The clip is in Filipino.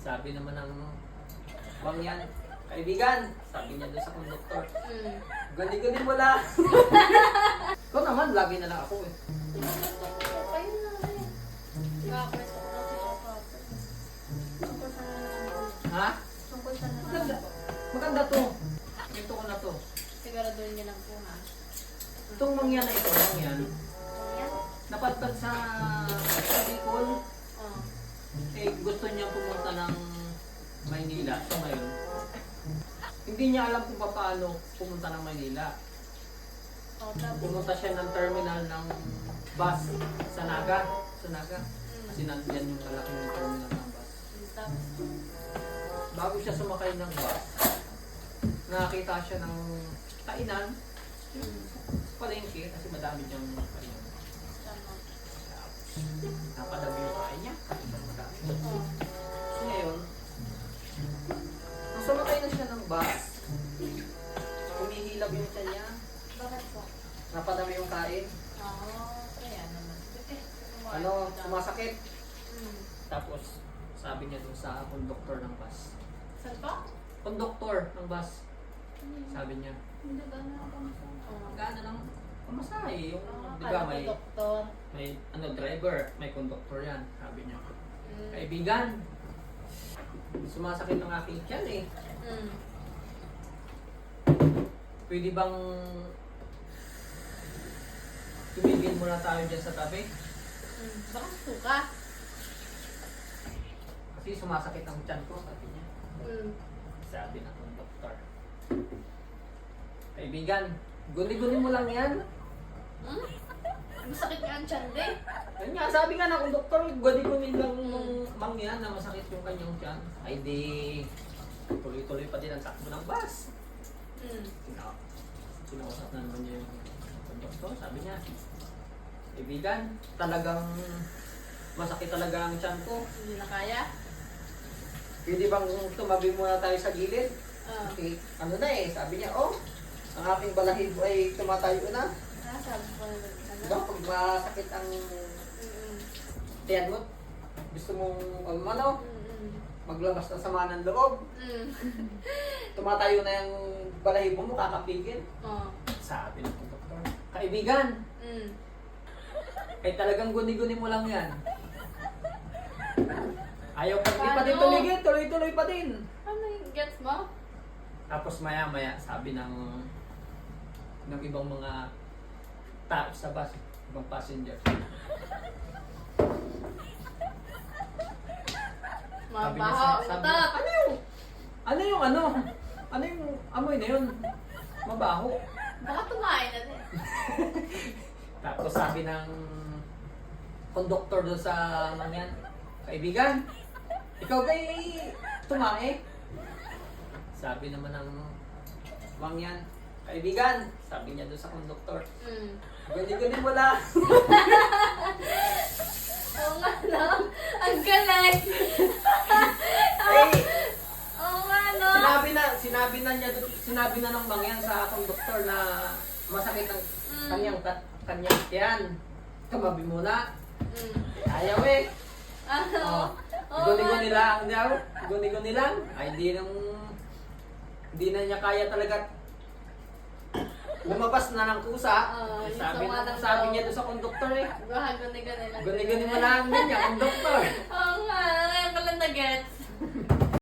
Sabi naman ng mangyan, kaibigan, sabi niya doon sa konduktor, gani-gani mo lang. Ikaw naman, lagi na lang ako eh. Kayo na rin. Kapres ako na si Kapres. Tungkol sa Ha? Tungkol sa Maganda. Maganda to. Ito ko na to. Siguraduhin niyo lang po ha. Itong mangyan na ito, mangyan, Ayan. napadpad sa Bicol, Oh. eh gusto niya pumunta ng Maynila. So ngayon, hindi niya alam kung paano pumunta ng Maynila. Oh, tapos. Pumunta siya ng terminal ng bus sa Naga. Sa Naga. Kasi nandiyan yung malaking terminal ng bus. Tapos. Bago siya sumakay ng bus, nakakita siya ng kainan. Palengke kasi madami diyang kainan. Tama. Napadami yung kain niya. Madami. Oh. So ngayon, nung sumakay na siya ng bus, humihilab yung tiyan niya. Bakit po? Napadami yung kain. Kaya naman. Ano, sumasakit. Hmm. Tapos, sabi niya dun sa konduktor ng bus. Saan pa? Konduktor ng bus. Sabi niya, Hindi ba na ako gana lang pamasahe. Yung, di ba, Kala ko may, doktor. may driver, may konduktor yan. Sabi niya, Hmm. kaibigan, sumasakit ang aking tiyan eh. Hmm. Pwede bang tumigil muna tayo dyan sa tabi? Hmm. Baka suka. Kasi sumasakit ang tiyan ko, sabi niya. Hmm. Sabi ng konduktor. Kaibigan, guni-guni mo lang yan. Hmm? Masakit nga ang tiyan din. Yan nga, sabi nga ng konduktor, guni-guni lang nung mangyan na masakit yung kanyang tiyan. Ay di, tuloy-tuloy pa din ang takbo ng bus. Hmm. Sinausap na naman niya yung konduktor, sabi niya, kaibigan, talagang masakit talaga ang tiyan ko. Hindi na kaya. Pwede bang tumabi muna tayo sa gilid? Ah. Okay, ano na eh, sabi niya, oh, ang aking balahibo ay tumatayo na. Sabi ko na Diba, pag masakit ang tiyan mo, gusto mong, ano, maglabas ng sama ng loob. Tumatayo na yung balahibo mo, kakapigil. Oh. Sabi ng doktor, kaibigan, ay talagang guni-guni mo lang yan. Ayaw pa, di pa din Paano? tumigil, tuloy-tuloy pa din. Ano yung gets mo? Tapos maya-maya, sabi ng ibang mga tao sa bus, ibang passenger. Sabi niya Mabaho. sabi Utot. niya, ano yung amoy na yun? Mabaho. Baka tumain na din. Tapos sabi ng konduktor doon sa mangyan, kaibigan, ikaw ba'y tumae? Sabi naman ng mangyan, kaibigan, sabi niya doon sa konduktor, gani-gani mo lang. Oo nga no. Ang galing. Eh, Oo nga no. sinabi na ng mangyan sa konduktor na masakit ang kanyang tiyan. Tumabi muna. Ayaw eh. Ano? Oh, Oo guni-guni nga. lang daw. Guni-guni lang. Ay, hindi na niya kaya talaga lumabas na ng kusa. Oo, yung sabi sama ng sabi loob. niya doon sa konduktor eh. Baka gani-gani lang. Guni-guni mo lang din niya, konduktor. Oo nga. Ngayon ko lang na-gets.